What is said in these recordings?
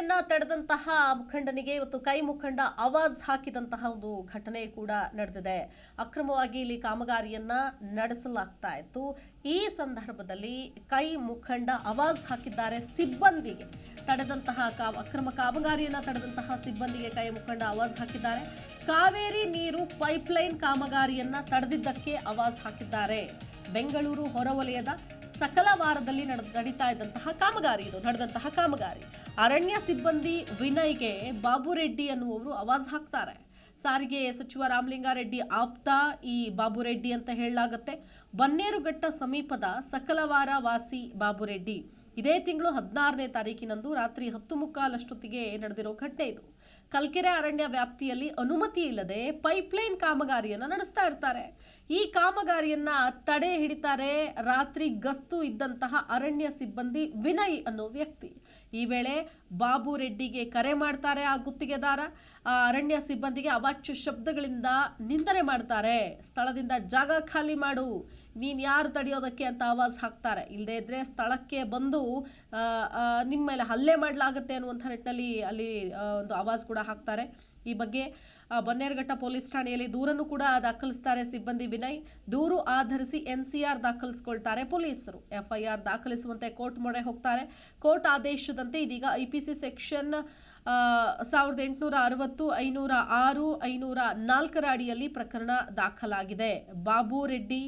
ಕಾಮಗಾರಿಯನ್ನ ತಡೆದಂತಹ ಮುಖಂಡನಿಗೆ ಇವತ್ತು ಕೈ ಮುಖಂಡ ಆವಾಜ್ ಹಾಕಿದಂತಹ ಒಂದು ಘಟನೆ ಕೂಡ ನಡೆದಿದೆ. ಅಕ್ರಮವಾಗಿ ಇಲ್ಲಿ ಕಾಮಗಾರಿಯನ್ನ ನಡೆಸಲಾಗ್ತಾ ಇತ್ತು. ಈ ಸಂದರ್ಭದಲ್ಲಿ ಕೈ ಮುಖಂಡ ಆವಾಜ್ ಹಾಕಿದ್ದಾರೆ. ಸಿಬ್ಬಂದಿಗೆ ತಡೆದಂತಹ ಅಕ್ರಮ ಕಾಮಗಾರಿಯನ್ನ ತಡೆದಂತಹ ಸಿಬ್ಬಂದಿಗೆ ಕೈ ಮುಖಂಡ ಆವಾಜ್ ಹಾಕಿದ್ದಾರೆ. ಕಾವೇರಿ ನೀರು ಪೈಪ್ಲೈನ್ ಕಾಮಗಾರಿಯನ್ನ ತಡೆದಿದ್ದಕ್ಕೆ ಆವಾಜ್ ಹಾಕಿದ್ದಾರೆ. ಬೆಂಗಳೂರು ಹೊರವಲಯದ ಸಕಲವಾರದಲ್ಲಿ ನಡೀತಾ ಇದ್ದಂತಹ ಕಾಮಗಾರಿ ಇದು ನಡೆದಂತಹ ಕಾಮಗಾರಿ. ಅರಣ್ಯ ಸಿಬ್ಬಂದಿ ವಿನಯ್ಗೆ ಬಾಬುರೆಡ್ಡಿ ಅನ್ನುವರು ಆವಾಜ್ ಹಾಕ್ತಾರೆ. ಸಾರಿಗೆ ಸಚಿವ ರಾಮಲಿಂಗಾರೆಡ್ಡಿ ಆಪ್ತ ಈ ಬಾಬುರೆಡ್ಡಿ ಅಂತ ಹೇಳಲಾಗುತ್ತೆ. ಬನ್ನೇರುಘಟ್ಟ ಸಮೀಪದ ಸಕಲವಾರ ವಾಸಿ ಬಾಬುರೆಡ್ಡಿ ಇದೇ ತಿಂಗಳು 16ನೇ ತಾರೀಕಿನಂದು ರಾತ್ರಿ 10:15 ನಡೆದಿರೋ ಘಟನೆ ಇದು. ಕಲ್ಕೆರೆ ಅರಣ್ಯ ವ್ಯಾಪ್ತಿಯಲ್ಲಿ ಅನುಮತಿ ಇಲ್ಲದೆ ಪೈಪ್ಲೈನ್ ಕಾಮಗಾರಿಯನ್ನ ನಡೆಸ್ತಾ ಇರ್ತಾರೆ. ಈ ಕಾಮಗಾರಿಯನ್ನ ತಡೆ ಹಿಡಿತಾರೆ ರಾತ್ರಿ ಗಸ್ತು ಇದ್ದಂತಹ ಅರಣ್ಯ ಸಿಬ್ಬಂದಿ ವಿನಯ್ ಅನ್ನೋ ವ್ಯಕ್ತಿ. ಈ ವೇಳೆ ಬಾಬು ರೆಡ್ಡಿಗೆ ಕರೆ ಮಾಡ್ತಾರೆ ಆ ಗುತ್ತಿಗೆದಾರ. ಆ ಅರಣ್ಯ ಸಿಬ್ಬಂದಿಗೆ ಅವಾಚ್ಯ ಶಬ್ದಗಳಿಂದ ನಿಂದನೆ ಮಾಡ್ತಾರೆ. ಸ್ಥಳದಿಂದ ಜಾಗ ಖಾಲಿ ಮಾಡು, ನೀನ್ ಯಾರು ತಡೆಯೋದಕ್ಕೆ ಅಂತ ಆವಾಜ್ ಹಾಕ್ತಾರೆ. ಇಲ್ಲದೇ ಇದ್ರೆ ಸ್ಥಳಕ್ಕೆ ಬಂದು ನಿಮ್ಮ ಮೇಲೆ ಹಲ್ಲೆ ಮಾಡಲಾಗುತ್ತೆ ಅನ್ನುವಂಥ ನಿಟ್ಟಿನಲ್ಲಿ ಅಲ್ಲಿ ಒಂದು ಆವಾಜ್ ಕೂಡ ಹಾಕ್ತಾರೆ. ಈ ಬಗ್ಗೆ ಬನ್ನೇರುಘಟ್ಟ ಪೊಲೀಸ್ ಠಾಣೆಯಲ್ಲಿ ದೂರನ್ನು ಕೂಡ ದಾಖಲಿಸ್ತಾರೆ ಸಿಬ್ಬಂದಿ ವಿನಯ್. ದೂರು ಆಧರಿಸಿ NCR ದಾಖಲಿಸಿಕೊಳ್ತಾರೆ ಪೊಲೀಸರು. FIR ದಾಖಲಿಸುವಂತೆ ಕೋರ್ಟ್ ಮೊರೆ ಹೋಗ್ತಾರೆ. ಕೋರ್ಟ್ ಆದೇಶದಂತೆ ಇದೀಗ IPC ಸೆಕ್ಷನ್ 1860, 506, 504 ಅಡಿಯಲ್ಲಿ ಪ್ರಕರಣ ದಾಖಲಾಗಿದೆ. ಬಾಬು ರೆಡ್ಡಿ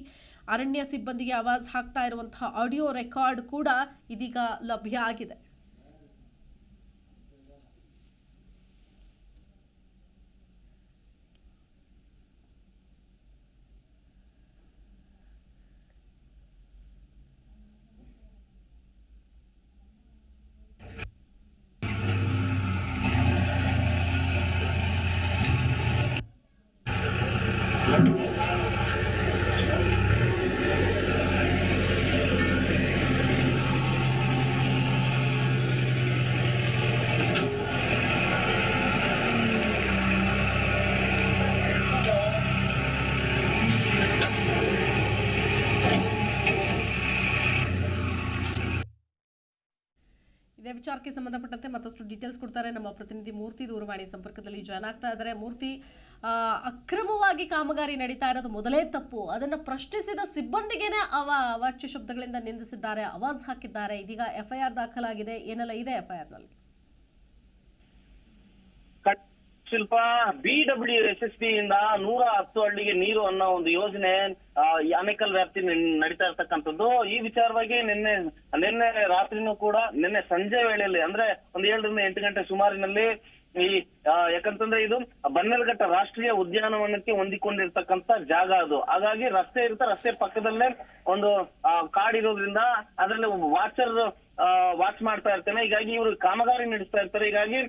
ಅರಣ್ಯ ಸಿಬ್ಬಂದಿಗೆ ಆವಾಜ್ ಹಾಕ್ತಾ ಇರುವಂತಹ ಆಡಿಯೋ ರೆಕಾರ್ಡ್ ಕೂಡ ಇದೀಗ ಲಭ್ಯ ಆಗಿದೆ. ಇದೇ ವಿಚಾರಕ್ಕೆ ಸಂಬಂಧಪಟ್ಟಂತೆ ಮತ್ತಷ್ಟು ಡೀಟೇಲ್ಸ್ ಕೊಡ್ತಾರೆ ನಮ್ಮ ಪ್ರತಿನಿಧಿ ಮೂರ್ತಿ. ದೂರವಾಣಿ ಸಂಪರ್ಕದಲ್ಲಿ ಜಾಯ್ನ್ ಆಗ್ತಾ ಇದ್ದಾರೆ. ಮೂರ್ತಿ, ಅಕ್ರಮವಾಗಿ ಕಾಮಗಾರಿ ನಡೀತಾ ಇರೋದು ಮೊದಲೇ ತಪ್ಪು. ಅದನ್ನು ಪ್ರಶ್ನಿಸಿದ ಸಿಬ್ಬಂದಿಗೇನೆ ಅವಾಚ್ಯ ಶಬ್ದಗಳಿಂದ ನಿಂದಿಸಿದ್ದಾರೆ, ಆವಾಜ್ ಹಾಕಿದ್ದಾರೆ. ಇದೀಗ FIR ದಾಖಲಾಗಿದೆ. ಏನೆಲ್ಲ ಇದೆ FIR ನಲ್ಲಿ? ಶಿಲ್ಪ, BWSSB ಇಂದ 110 ಹಳ್ಳಿಗೆ ನೀರು ಅನ್ನೋ ಒಂದು ಯೋಜನೆ ಆನೇಕಲ್ ವ್ಯಾಪ್ತಿ ನಡೀತಾ ಇರ್ತಕ್ಕಂಥದ್ದು. ಈ ವಿಚಾರವಾಗಿ ನಿನ್ನೆ ರಾತ್ರಿನೂ ಕೂಡ ನಿನ್ನೆ ಸಂಜೆ ವೇಳೆಯಲ್ಲಿ ಅಂದ್ರೆ ಒಂದು 7 ರಿಂದ 8 ಗಂಟೆ ಸುಮಾರಿನಲ್ಲಿ ಈ ಯಾಕಂತಂದ್ರೆ ಇದು ಬನ್ನೇರುಘಟ್ಟ ರಾಷ್ಟ್ರೀಯ ಉದ್ಯಾನವನಕ್ಕೆ ಹೊಂದಿಕೊಂಡಿರ್ತಕ್ಕಂಥ ಜಾಗ ಅದು. ಹಾಗಾಗಿ ರಸ್ತೆ ಇರುತ್ತೆ, ರಸ್ತೆ ಪಕ್ಕದಲ್ಲೇ ಒಂದು ಕಾಡಿರೋದ್ರಿಂದ ಅದರಲ್ಲಿ ವಾಚ್ ಮಾಡ್ತಾ ಇರ್ತೇನೆ. ಹೀಗಾಗಿ ಇವರು ಕಾಮಗಾರಿ ನಡೆಸ್ತಾ ಇರ್ತಾರೆ. ಹೀಗಾಗಿ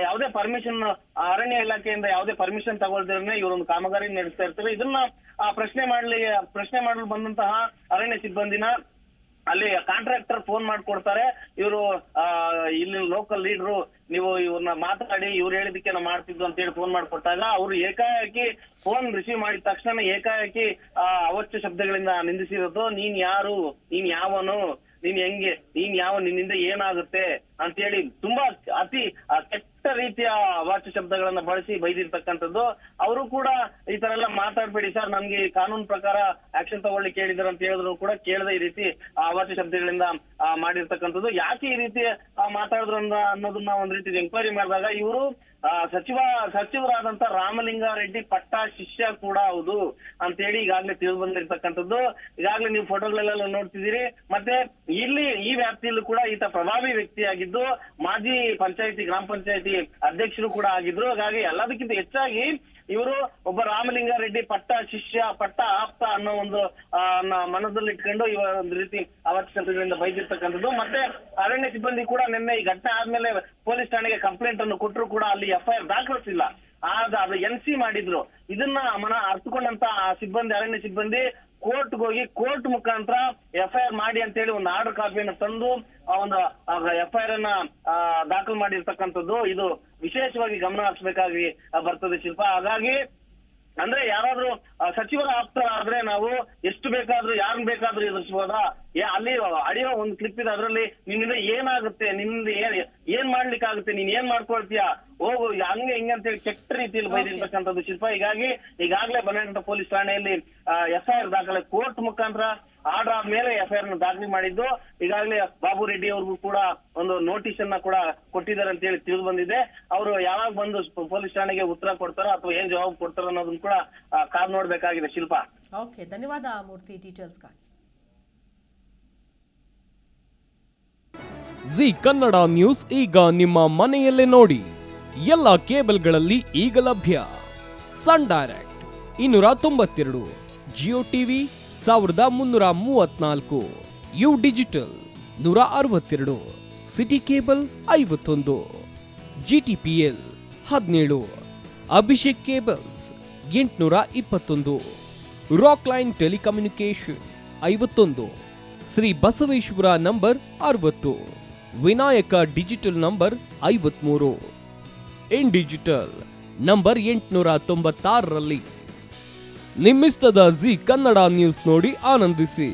ಯಾವುದೇ ಪರ್ಮಿಷನ್ ಅರಣ್ಯ ಇಲಾಖೆಯಿಂದ ಯಾವುದೇ ಪರ್ಮಿಷನ್ ತಗೊಳ್ದೇನೆ ಇವರೊಂದು ಕಾಮಗಾರಿ ನಡೆಸ್ತಾ ಇರ್ತಾರೆ. ಇದನ್ನ ಪ್ರಶ್ನೆ ಮಾಡಲು ಬಂದಂತಹ ಅರಣ್ಯ ಸಿಬ್ಬಂದಿನ ಅಲ್ಲಿ ಕಾಂಟ್ರಾಕ್ಟರ್ ಫೋನ್ ಮಾಡ್ಕೊಡ್ತಾರೆ. ಇವರು ಇಲ್ಲಿ ಲೋಕಲ್ ಲೀಡರು, ನೀವು ಇವ್ರನ್ನ ಮಾತಾಡಿ, ಇವ್ರು ಹೇಳಿದಕ್ಕೆ ನಾವು ಮಾಡ್ತಿದ್ವು ಅಂತ ಹೇಳಿ ಫೋನ್ ಮಾಡ್ಕೊಟ್ಟಾಗ ಅವರು ಏಕಾಏಕಿ ಫೋನ್ ರಿಸೀವ್ ಮಾಡಿದ ತಕ್ಷಣ ಏಕಾಏಕಿ ಅವಾಚ್ಯ ಶಬ್ದಗಳಿಂದ ನಿಂದಿಸಿರೋದು. ನೀನ್ ಯಾರು, ನೀನ್ ಯಾವನು, ನೀನ್ ಹೆಂಗೆ, ನೀನ್ ನಿನ್ನಿಂದ ಏನಾಗುತ್ತೆ ಅಂತೇಳಿ ತುಂಬಾ ಅತಿ ಕೆಟ್ಟ ರೀತಿಯ ಅವಾಚ್ಯ ಶಬ್ದಗಳನ್ನ ಬಳಸಿ ಬೈದಿರ್ತಕ್ಕಂಥದ್ದು. ಅವರು ಕೂಡ ಈ ತರ ಎಲ್ಲ ಮಾತಾಡ್ಬೇಡಿ ಸರ್, ನಮ್ಗೆ ಕಾನೂನು ಪ್ರಕಾರ ಆಕ್ಷನ್ ತಗೊಳ್ಳಿಕ್ಕೆ ಹೇಳಿದ್ರು ಅಂತ ಹೇಳಿದ್ರು ಕೂಡ ಕೇಳದೆ ಈ ರೀತಿ ಅವಾಚ್ಯ ಶಬ್ದಗಳಿಂದ ಮಾಡಿರ್ತಕ್ಕಂಥದ್ದು. ಯಾಕೆ ಈ ರೀತಿ ಮಾತಾಡಿದ್ರು ಅನ್ನೋದನ್ನ ಒಂದ್ ರೀತಿ ಎಂಕ್ವೈರಿ ಮಾಡಿದಾಗ ಇವರು ಸಚಿವರಾದಂತ ರಾಮಲಿಂಗಾರೆಡ್ಡಿ ಪಟ್ಟ ಶಿಷ್ಯ ಕೂಡ ಹೌದು ಅಂತೇಳಿ ಈಗಾಗಲೇ ತಿಳಿದು ಬಂದಿರ್ತಕ್ಕಂಥದ್ದು. ಈಗಾಗಲೇ ನೀವು ಫೋಟೋಗಳೆಲ್ಲ ನೋಡ್ತಿದ್ದೀರಿ. ಮತ್ತೆ ಈ ವ್ಯಾಪ್ತಿಯಲ್ಲೂ ಕೂಡ ಈತ ಪ್ರಭಾವಿ ವ್ಯಕ್ತಿಯಾಗಿದ್ದು ಮಾಜಿ ಗ್ರಾಮ ಪಂಚಾಯತಿ ಅಧ್ಯಕ್ಷರು ಕೂಡ ಆಗಿದ್ರು. ಹಾಗಾಗಿ ಎಲ್ಲದಕ್ಕಿಂತ ಹೆಚ್ಚಾಗಿ ಇವರು ಒಬ್ಬ ರಾಮಲಿಂಗಾರೆಡ್ಡಿ ಪಟ್ಟ ಶಿಷ್ಯ, ಪಟ್ಟ ಆಪ್ತ ಅನ್ನೋ ಒಂದು ಮನದಲ್ಲಿ ಇಟ್ಕೊಂಡು ಇವ ಒಂದು ರೀತಿ ಅವಾಚ್ಯ ಶಬ್ದಗಳಿಂದ ಬೈದಿರ್ತಕ್ಕಂಥದ್ದು. ಮತ್ತೆ ಅರಣ್ಯ ಸಿಬ್ಬಂದಿ ಕೂಡ ನಿನ್ನೆ ಈ ಘಟನೆ ಆದ್ಮೇಲೆ ಪೊಲೀಸ್ ಠಾಣೆಗೆ ಕಂಪ್ಲೇಂಟ್ ಅನ್ನು ಕೊಟ್ಟರು ಕೂಡ ಅಲ್ಲಿ FIR ದಾಖಲಿಸಿಲ್ಲ. ಅದು NC ಮಾಡಿದ್ರು. ಇದನ್ನ ಅರ್ಥಕೊಂಡಂತ ಅರಣ್ಯ ಸಿಬ್ಬಂದಿ ಕೋರ್ಟ್ಗೆ ಹೋಗಿ ಕೋರ್ಟ್ ಮುಖಾಂತರ FIR ಮಾಡಿ ಅಂತ ಹೇಳಿ ಒಂದು ಆರ್ಡರ್ ಕಾಪಿಯನ್ನು ತಂದು ಒಂದು FIR ಅನ್ನ ದಾಖಲು ಮಾಡಿರ್ತಕ್ಕಂಥದ್ದು. ಇದು ವಿಶೇಷವಾಗಿ ಗಮನ ಹರಿಸಬೇಕಾಗಿ ಬರ್ತದೆ ಶಿಲ್ಪ. ಹಾಗಾಗಿ ಅಂದ್ರೆ ಯಾರಾದ್ರೂ ಸಚಿವರ ಆಪ್ತರಾದ್ರೆ ನಾವು ಎಷ್ಟು ಬೇಕಾದ್ರೂ ಯಾರನ್ನ ಬೇಕಾದ್ರೂ ಎದುರಿಸಬಹುದಾ, ಅಲ್ಲಿ ಆಡಿಯೋ ಒಂದು ಕ್ಲಿಪ್ ಇದೆ, ಅದರಲ್ಲಿ ನಿನ್ನಿಂದ ಏನಾಗುತ್ತೆ, ನಿನ್ನಿಂದ ಏನ್ ಮಾಡ್ಲಿಕ್ಕೆ ಆಗುತ್ತೆ, ನೀನ್ ಏನ್ ಮಾಡ್ಕೊಳ್ತೀಯ, ಹೋಗು ಹಂಗೆ ಹಿಂಗೆ ಅಂತ ಹೇಳಿ ಕೆಟ್ಟ ರೀತಿಯಲ್ಲಿ ಬೈದಿರ್ತಕ್ಕಂಥದ್ದು ಶಿಲ್ಪ. ಈಗಾಗಲೇ ಬನ್ನಘಟ್ಟ ಪೊಲೀಸ್ ಠಾಣೆಯಲ್ಲಿ FIR ದಾಖಲೆ ಕೋರ್ಟ್ ಮುಖಾಂತರ ಆರ್ಡರ್ ಆದ್ಮೇಲೆ FIR ದಾಖಲೆ ಮಾಡಿದ್ದು. ಈಗಾಗಲೇ ಬಾಬು ರೆಡ್ಡಿ ಅವ್ರಿಗೂ ಕೂಡ ಒಂದು ನೋಟಿಸ್ ಅನ್ನ ಕೂಡ ಕೊಟ್ಟಿದ್ದಾರೆ ಅಂತ ಹೇಳಿ ತಿಳಿದು ಬಂದಿದೆ. ಅವರು ಯಾವಾಗ ಬಂದು ಪೊಲೀಸ್ ಠಾಣೆಗೆ ಉತ್ತರ ಕೊಡ್ತಾರೋ ಅಥವಾ ಏನ್ ಜವಾಬ್ ಕೊಡ್ತಾರೋ ಅನ್ನೋದನ್ನ ಕೂಡ ಕಾದ್ ನೋಡ್ಬೇಕಾಗಿದೆ ಶಿಲ್ಪ. ಓಕೆ, ಧನ್ಯವಾದ ಮೂರ್ತಿ ಡೀಟೇಲ್ಸ್ಗಾಗಿ. ಜಿ ಕನ್ನಡ ನ್ಯೂಸ್ ಈಗ ನಿಮ್ಮ ಮನೆಯಲ್ಲೇ ನೋಡಿ. ಎಲ್ಲ ಕೇಬಲ್ಗಳಲ್ಲಿ ಈಗ ಲಭ್ಯ. Sun Direct 292, Jio TV 1334, U Digital 162, City Cable 51, GTPL 17, Abhishek cables 821, Rockline telecommunication 51, Shri Basaveshwara number 60, Vinayaka digital number 53, in digital number 896ರಲ್ಲಿ. ನಿಮ್ಮಿಸ್ತದ ಜಿ ಕನ್ನಡ ನ್ಯೂಸ್ ನೋಡಿ ಆನಂದಿಸಿ.